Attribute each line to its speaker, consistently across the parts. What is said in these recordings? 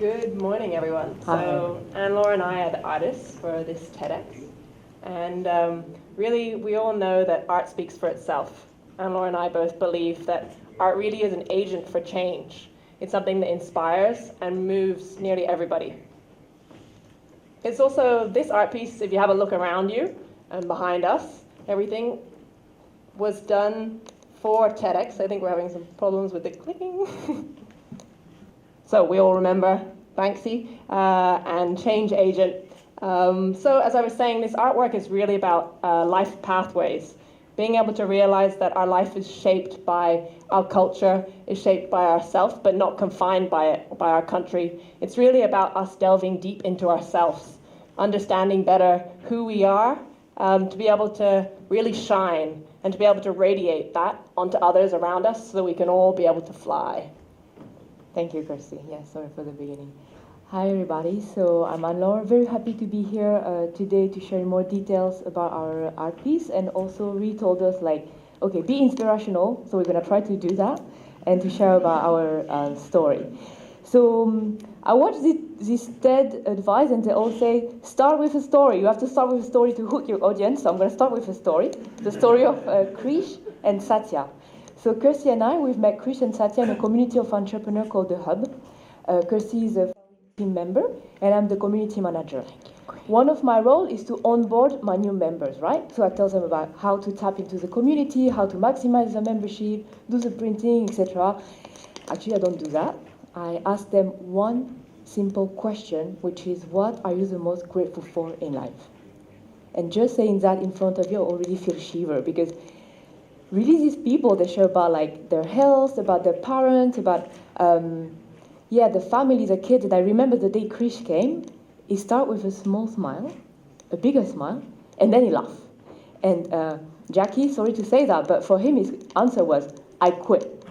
Speaker 1: Good morning, everyone.
Speaker 2: Hi.
Speaker 1: So Anne-Laure and I are the artists for this TEDx. And really, we all know that art speaks for itself. Anne-Laure and I both believe that art really is an agent for change. It's something that inspires and moves nearly everybody. It's also this art piece, if you have a look around you and behind us, everything was done for TEDx. I think we're having some problems with the clicking. So we all remember Banksy and Change Agent. So as I was saying, this artwork is really about life pathways, being able to realize that our life is shaped by our culture, is shaped by ourselves, but not confined by it, by our country. It's really about us delving deep into ourselves, understanding better who we are, to be able to really shine and to be able to radiate that onto others around us so that we can all be able to fly.
Speaker 2: Thank you, Kirsty. Yeah, sorry for the beginning. Hi, everybody. So I'm Anne-Laure. Very happy to be here today to share more details about our art piece, and also Ree told us, okay, be inspirational. So we're going to try to do that and to share about our story. So I watched this TED advice, and they all say, start with a story. You have to start with a story to hook your audience. So I'm going to start with a story, the story of Krish and Satya. So Kirsty and I, we've met Krish and Satya in a community of entrepreneurs called The Hub. Kirsty is a team member, and I'm the community manager. One of my roles is to onboard my new members, right? So I tell them about how to tap into the community, how to maximize the membership, do the printing, etc. Actually, I don't do that. I ask them one simple question, which is, what are you the most grateful for in life? And just saying that in front of you, I already feel shiver, because really these people, they share about their health, about their parents, about the family, the kids. And I remember the day Krish came, he started with a small smile, a bigger smile, and then he laughed. And Jackie, sorry to say that, but for him his answer was, I quit.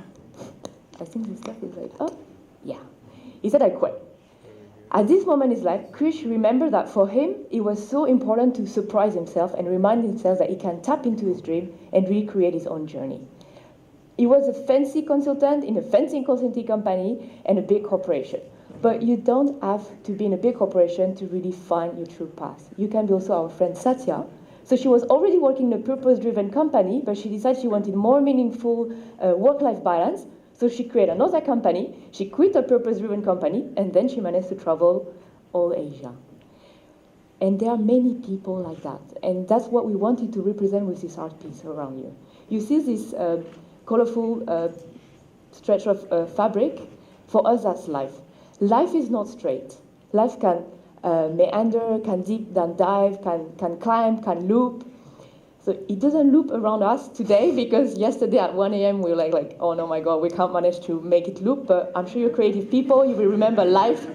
Speaker 2: I think this stuff is oh, yeah. He said, I quit. At this moment in his life, Krish remembered that for him, it was so important to surprise himself and remind himself that he can tap into his dream and recreate his own journey. He was a fancy consultant in a fancy consulting company and a big corporation. But you don't have to be in a big corporation to really find your true path. You can be also our friend Satya. So she was already working in a purpose-driven company, but she decided she wanted more meaningful work-life balance. So she created another company, she quit her purpose-driven company, and then she managed to travel all Asia. And there are many people like that. And that's what we wanted to represent with this art piece around you. You see this colorful stretch of fabric. For us, that's life. Life is not straight. Life can meander, can deep down dive, can climb, can loop. So it doesn't loop around us today, because yesterday at 1 a.m. we were like, oh no, my God, we can't manage to make it loop. But I'm sure you're creative people, you will remember life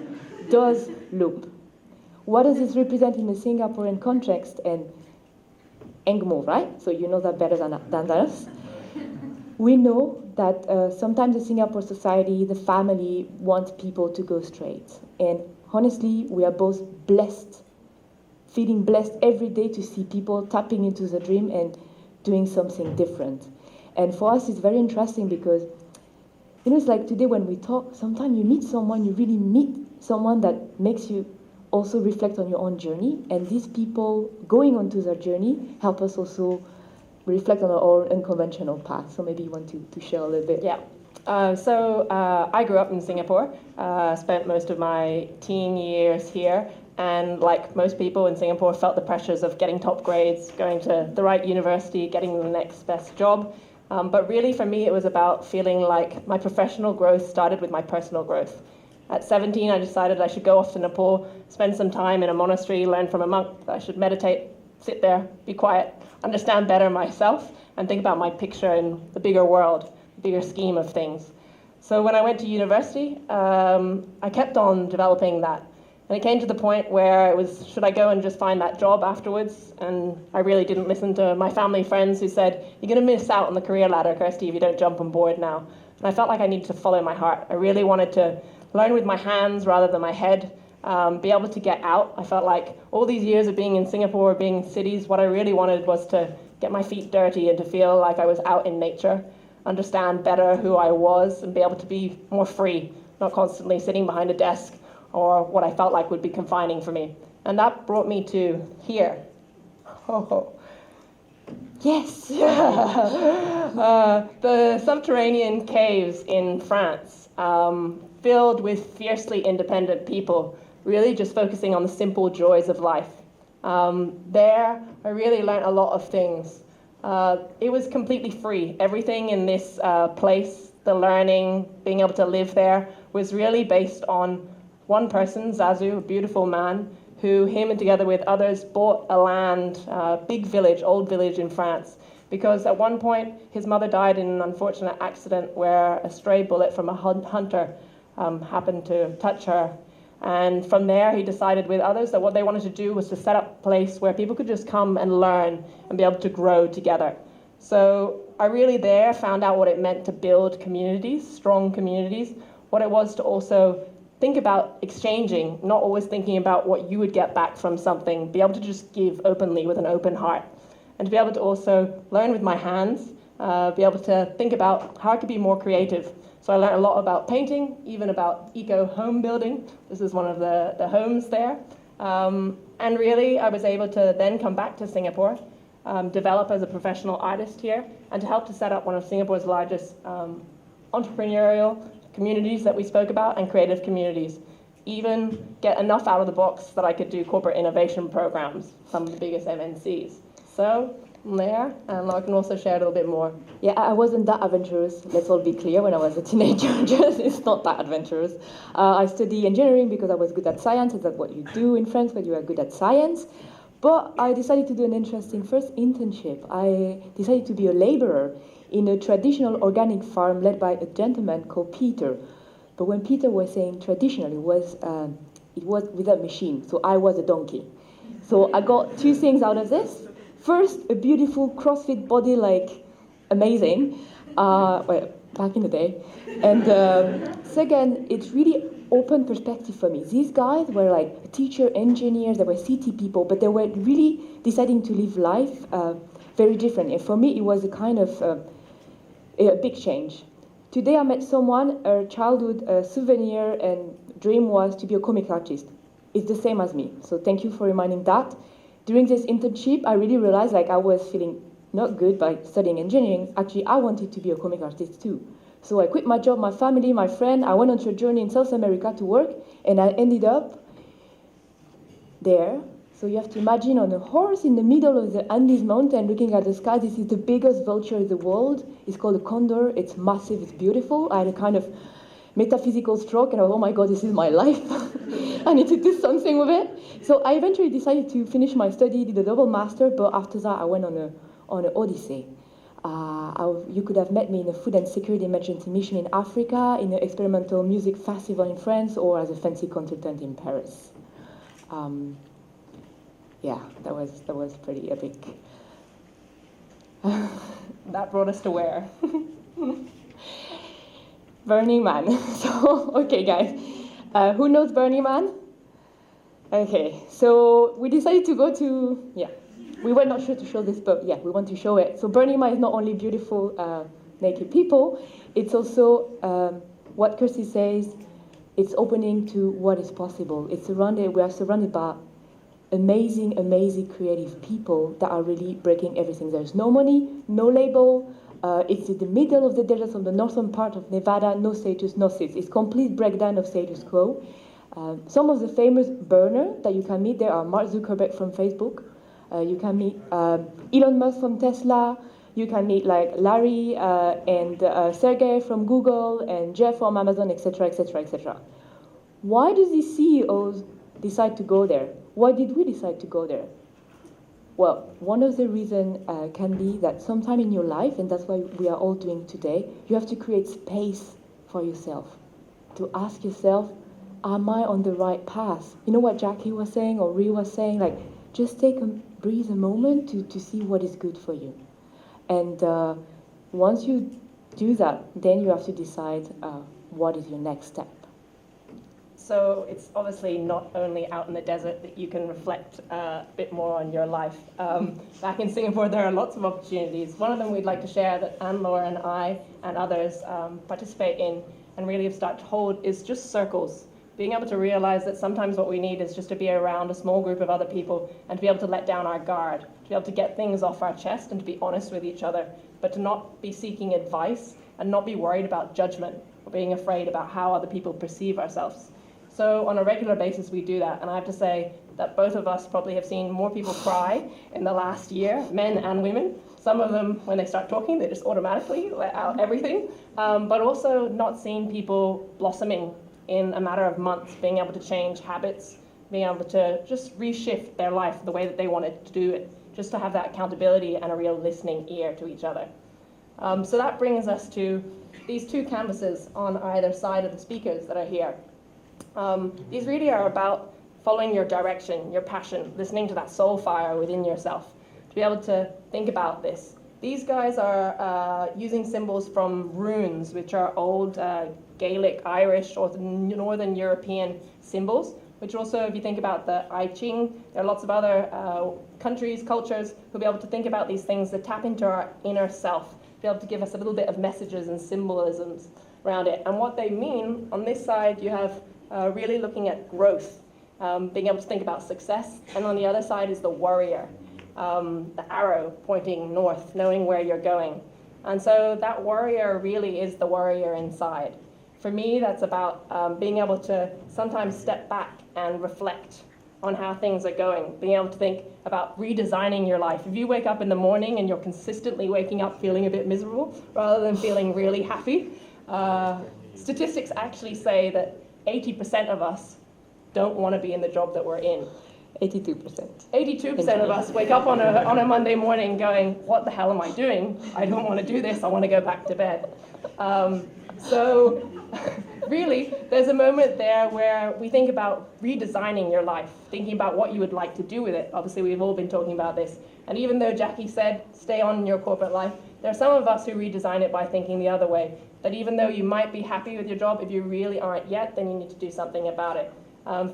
Speaker 2: does loop. What does this represent in the Singaporean context and Engmo, right? So you know that better than us. We know that sometimes the Singapore society, the family, wants people to go straight. And honestly, we are both blessed, feeling blessed every day to see people tapping into the dream and doing something different. And for us, it's very interesting because, it's like today when we talk, sometimes you meet someone, you really meet someone that makes you also reflect on your own journey. And these people going onto their journey help us also reflect on our own unconventional path. So maybe you want to share a little bit.
Speaker 1: Yeah. I grew up in Singapore, spent most of my teen years here, and like most people in Singapore, felt the pressures of getting top grades, going to the right university, getting the next best job. But really for me, it was about feeling like my professional growth started with my personal growth. At 17, I decided I should go off to Nepal, spend some time in a monastery, learn from a monk that I should meditate, sit there, be quiet, understand better myself, and think about my picture in the bigger world, the bigger scheme of things. So when I went to university, I kept on developing that. And it came to the point where it was, should I go and just find that job afterwards? And I really didn't listen to my family friends who said, you're going to miss out on the career ladder, Kirsty, if you don't jump on board now. And I felt like I needed to follow my heart. I really wanted to learn with my hands rather than my head, be able to get out. I felt like all these years of being in Singapore, being in cities, what I really wanted was to get my feet dirty and to feel like I was out in nature, understand better who I was, and be able to be more free, not constantly sitting behind a desk or what I felt like would be confining for me. And that brought me to here. Oh. Yes! The subterranean caves in France, filled with fiercely independent people, really just focusing on the simple joys of life. There, I really learned a lot of things. It was completely free. Everything in this place, the learning, being able to live there, was really based on one person, Zazu, a beautiful man, who him and together with others bought a land, big village, old village in France, because at one point his mother died in an unfortunate accident where a stray bullet from a hunter happened to touch her. And from there he decided with others that what they wanted to do was to set up a place where people could just come and learn and be able to grow together. So I really there found out what it meant to build communities, strong communities, what it was to also think about exchanging, not always thinking about what you would get back from something, be able to just give openly with an open heart. And to be able to also learn with my hands, be able to think about how I could be more creative. So I learned a lot about painting, even about eco-home building. This is one of the homes there. And really, I was able to then come back to Singapore, develop as a professional artist here, and to help to set up one of Singapore's largest entrepreneurial communities that we spoke about, and creative communities. Even get enough out of the box that I could do corporate innovation programs, some of the biggest MNCs. So, there, and I can also share a little bit more.
Speaker 2: Yeah, I wasn't that adventurous, let's all be clear, when I was a teenager. It's not that adventurous. I studied engineering because I was good at science, and that's what you do in France when you are good at science. But I decided to do an interesting first internship. I decided to be a laborer in a traditional organic farm led by a gentleman called Peter. But when Peter was saying traditional, it was without machine, so I was a donkey. So I got two things out of this. First, a beautiful CrossFit body, like amazing, back in the day. And second, it's really open perspective for me. These guys were like teacher, engineers, they were city people, but they were really deciding to live life very different. And for me, it was a kind of a big change. Today I met someone, her childhood souvenir and dream was to be a comic artist. It's the same as me, so thank you for reminding that. During this internship, I really realized like I was feeling not good by studying engineering. Actually, I wanted to be a comic artist too. So I quit my job, my family, my friend. I went on a journey in South America to work, and I ended up there. So you have to imagine on a horse in the middle of the Andes mountain looking at the sky. This is the biggest vulture in the world. It's called a condor. It's massive, it's beautiful. I had a kind of metaphysical stroke, and I was, oh my God, this is my life. I need to do something with it. So I eventually decided to finish my study, did a double master, but after that I went on an odyssey. You could have met me in a food and security emergency mission in Africa, in an experimental music festival in France, or as a fancy consultant in Paris. Yeah, that was pretty epic.
Speaker 1: That brought us to where?
Speaker 2: Burning Man. So, okay, guys. Who knows Burning Man? Okay, so we decided to go to, we were not sure to show this, but yeah, we want to show it. So Burning Man is not only beautiful naked people, it's also what Kirsty says, it's opening to what is possible. We are surrounded by amazing, amazing creative people that are really breaking everything. There's no money, no label. It's in the middle of the desert of the northern part of Nevada, no status, no seats. It's complete breakdown of status quo. Some of the famous burners that you can meet there are Mark Zuckerberg from Facebook. You can meet Elon Musk from Tesla. You can meet like Larry and Sergey from Google and Jeff from Amazon, etc., etc., etc. Why do these CEOs decide to go there? Why did we decide to go there? Well, one of the reasons can be that sometime in your life, and that's what we are all doing today, you have to create space for yourself, to ask yourself, am I on the right path? You know what Jackie was saying, or Ree was saying, like, just breathe a moment to see what is good for you. And once you do that, then you have to decide what is your next step.
Speaker 1: So it's obviously not only out in the desert that you can reflect a bit more on your life. Back in Singapore, there are lots of opportunities. One of them we'd like to share that Anne-Laure and I and others participate in and really have started to hold is just circles. being able to realize that sometimes what we need is just to be around a small group of other people and to be able to let down our guard, to be able to get things off our chest and to be honest with each other, but to not be seeking advice and not be worried about judgment or being afraid about how other people perceive ourselves. So on a regular basis, we do that. And I have to say that both of us probably have seen more people cry in the last year, men and women. Some of them, when they start talking, they just automatically let out everything. But also not seeing people blossoming in a matter of months, being able to change habits, being able to just reshift their life the way that they wanted to do it, just to have that accountability and a real listening ear to each other. So that brings us to these two canvases on either side of the speakers that are here. These really are about following your direction, your passion, listening to that soul fire within yourself, to be able to think about this. These guys are using symbols from runes, which are old Gaelic, Irish, or Northern European symbols, which also, if you think about the I Ching, there are lots of other countries, cultures, who'll be able to think about these things that tap into our inner self, be able to give us a little bit of messages and symbolisms around it. And what they mean, on this side, you have really looking at growth, being able to think about success, and on the other side is the warrior, the arrow pointing north, knowing where you're going. And so that warrior really is the warrior inside. For me, that's about being able to sometimes step back and reflect on how things are going, being able to think about redesigning your life. If you wake up in the morning and you're consistently waking up feeling a bit miserable rather than feeling really happy, statistics actually say that 80% of us don't want to be in the job that we're in.
Speaker 2: 82%.
Speaker 1: 82% of us wake up on a Monday morning going, what the hell am I doing? I don't want to do this. I want to go back to bed. So really, there's a moment there where we think about redesigning your life, thinking about what you would like to do with it. Obviously, we've all been talking about this. And even though Jackie said, stay on in your corporate life, there are some of us who redesign it by thinking the other way, that even though you might be happy with your job, if you really aren't yet, then you need to do something about it.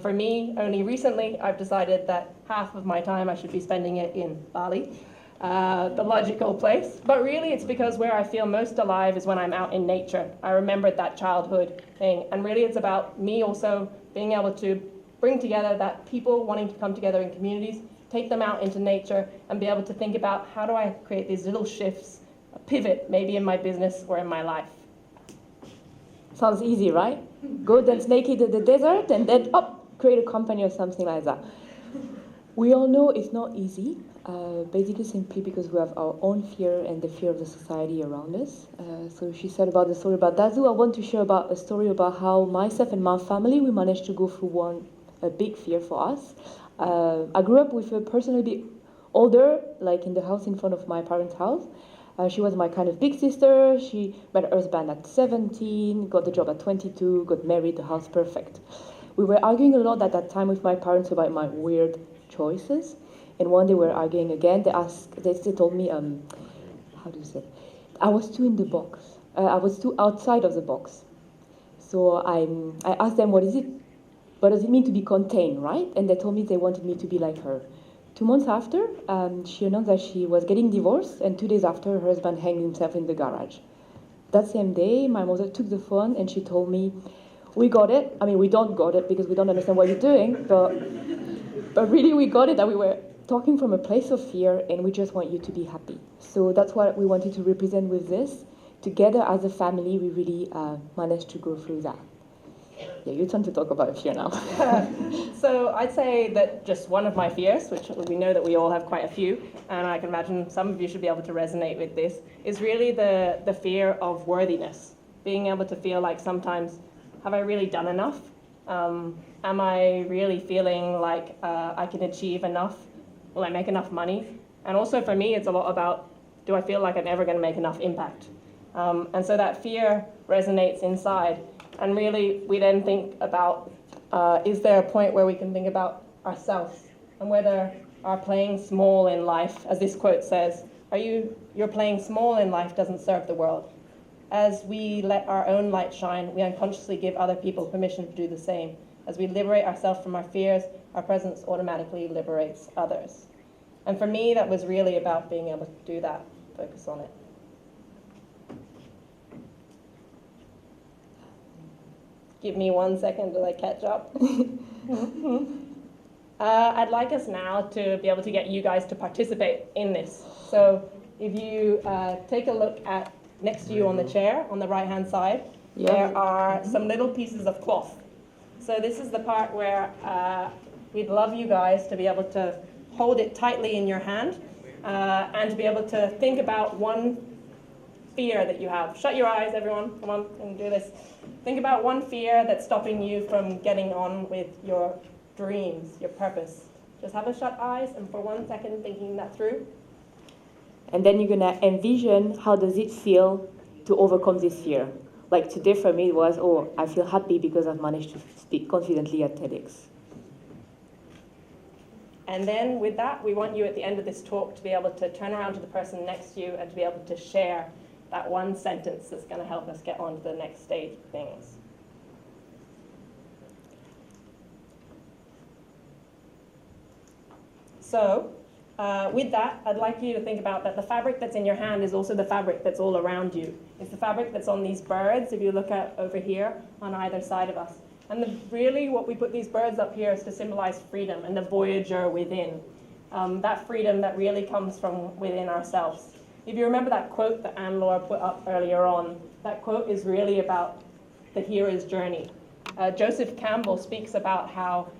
Speaker 1: For me, only recently, I've decided that half of my time I should be spending it in Bali, the logical place. But really, it's because where I feel most alive is when I'm out in nature. I remembered that childhood thing. And really, it's about me also being able to bring together that people wanting to come together in communities, take them out into nature, and be able to think about how do I create these little shifts, a pivot maybe in my business or in my life.
Speaker 2: Sounds easy, right? Go dance naked in the desert and then create a company or something like that. We all know it's not easy, basically simply because we have our own fear and the fear of the society around us. So she said about the story about Dazu. I want to share about a story about how myself and my family, we managed to go through a big fear for us. I grew up with a person a bit older, like in the house in front of my parents' house. She was my kind of big sister. She met her husband at 17, got the job at 22, got married, the house perfect. We were arguing a lot at that time with my parents about my weird choices. And one day we were arguing again. They told me, how do you say? I was too in the box. I was too outside of the box. So I asked them, what does it mean to be contained, right? And they told me they wanted me to be like her. 2 months after, she announced that she was getting divorced, and 2 days after, her husband hanged himself in the garage. That same day, my mother took the phone and she told me, we got it. I mean, we don't got it because we don't understand what you're doing, but really we got it, that we were talking from a place of fear and we just want you to be happy. So that's what we wanted to represent with this. Together as a family, we really managed to go through that. Yeah, your turn to talk about fear now.
Speaker 1: So I'd say that just one of my fears, which we know that we all have quite a few, and I can imagine some of you should be able to resonate with this, is really the fear of worthiness. Being able to feel like sometimes, have I really done enough? Am I really feeling like I can achieve enough? Will I make enough money? And also for me, it's a lot about, do I feel like I'm ever going to make enough impact? And so that fear resonates inside. And really, we then think about, is there a point where we can think about ourselves and whether our playing small in life, as this quote says, your playing small in life doesn't serve the world. As we let our own light shine, we unconsciously give other people permission to do the same. As we liberate ourselves from our fears, our presence automatically liberates others. And for me, that was really about being able to do that, focus on it. Give me 1 second till I catch up. I'd like us now to be able to get you guys to participate in this. So if you take a look at next to you on the chair, on the right-hand side, there are some little pieces of cloth. So this is the part where we'd love you guys to be able to hold it tightly in your hand and to be able to think about one fear that you have. Shut your eyes, everyone. Come on, and do this. Think about one fear that's stopping you from getting on with your dreams, your purpose. Just have a shut eyes and for 1 second thinking that through.
Speaker 2: And then you're going to envision how does it feel to overcome this fear. Like today for me it was, oh, I feel happy because I've managed to speak confidently at TEDx.
Speaker 1: And then with that, we want you at the end of this talk to be able to turn around to the person next to you and to be able to share that one sentence that's going to help us get on to the next stage of things. So, with that, I'd like you to think about that the fabric that's in your hand is also the fabric that's all around you. It's the fabric that's on these birds, if you look at over here, on either side of us. And really what we put these birds up here is to symbolize freedom and the voyager within. That freedom that really comes from within ourselves. If you remember that quote that Anne-Laure put up earlier on, that quote is really about the hero's journey. Joseph Campbell speaks about how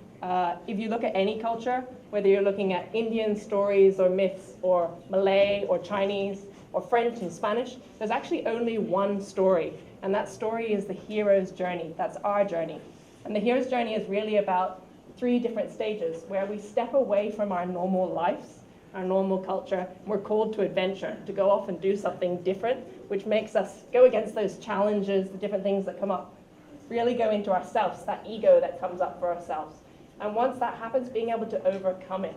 Speaker 1: if you look at any culture, whether you're looking at Indian stories or myths or Malay or Chinese or French and Spanish, there's actually only one story. And that story is the hero's journey. That's our journey. And the hero's journey is really about 3 different stages where we step away from our normal lives, our normal culture. We're called to adventure, to go off and do something different, which makes us go against those challenges, the different things that come up. Really go into ourselves, that ego that comes up for ourselves. And once that happens, being able to overcome it.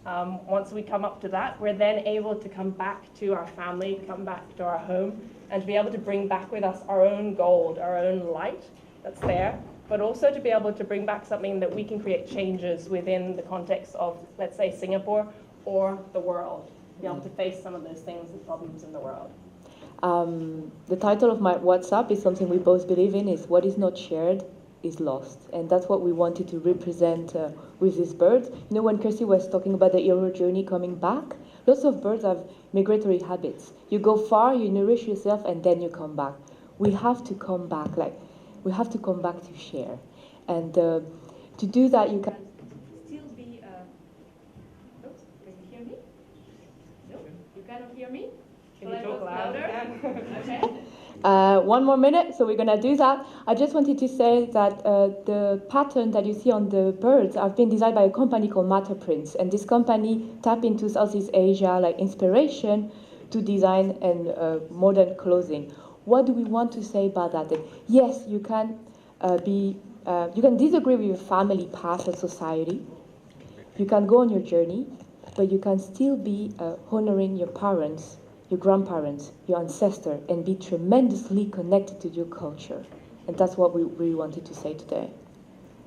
Speaker 1: Once we come up to that, we're then able to come back to our family, come back to our home, and to be able to bring back with us our own gold, our own light that's there, but also to be able to bring back something that we can create changes within the context of, let's say, Singapore or the world, be able to face some of those things and problems in the world.
Speaker 2: The title of my WhatsApp is something we both believe in, is what is not shared is lost. And that's what we wanted to represent with these birds. You know, when Kirsty was talking about the hero journey coming back, lots of birds have migratory habits. You go far, you nourish yourself, and then you come back. We have to come back, we have to come back to share. And to do that, you can still be... Oops, can you hear me? No, you cannot hear me?
Speaker 1: Can you talk louder?
Speaker 2: Okay. 1 more minute, so we're going to do that. I just wanted to say that the pattern that you see on the birds have been designed by a company called Matter Prints, and this company tapped into Southeast Asia inspiration to design and modern clothing. What do we want to say about that? That yes, you can you can disagree with your family path and society. You can go on your journey, but you can still be honoring your parents, your grandparents, your ancestor, and be tremendously connected to your culture. And that's what we really wanted to say today.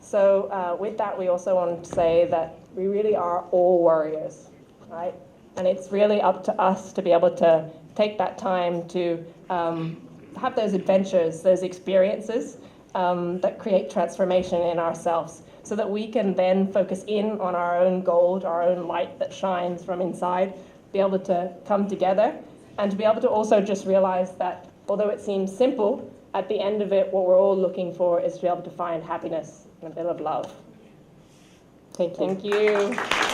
Speaker 1: So with that, we also want to say that we really are all warriors, right? And it's really up to us to be able to take that time to have those adventures, those experiences that create transformation in ourselves, so that we can then focus in on our own gold, our own light that shines from inside, be able to come together, and to be able to also just realize that although it seems simple, at the end of it, what we're all looking for is to be able to find happiness and a bit of love.
Speaker 2: Thank you.
Speaker 1: Thank you.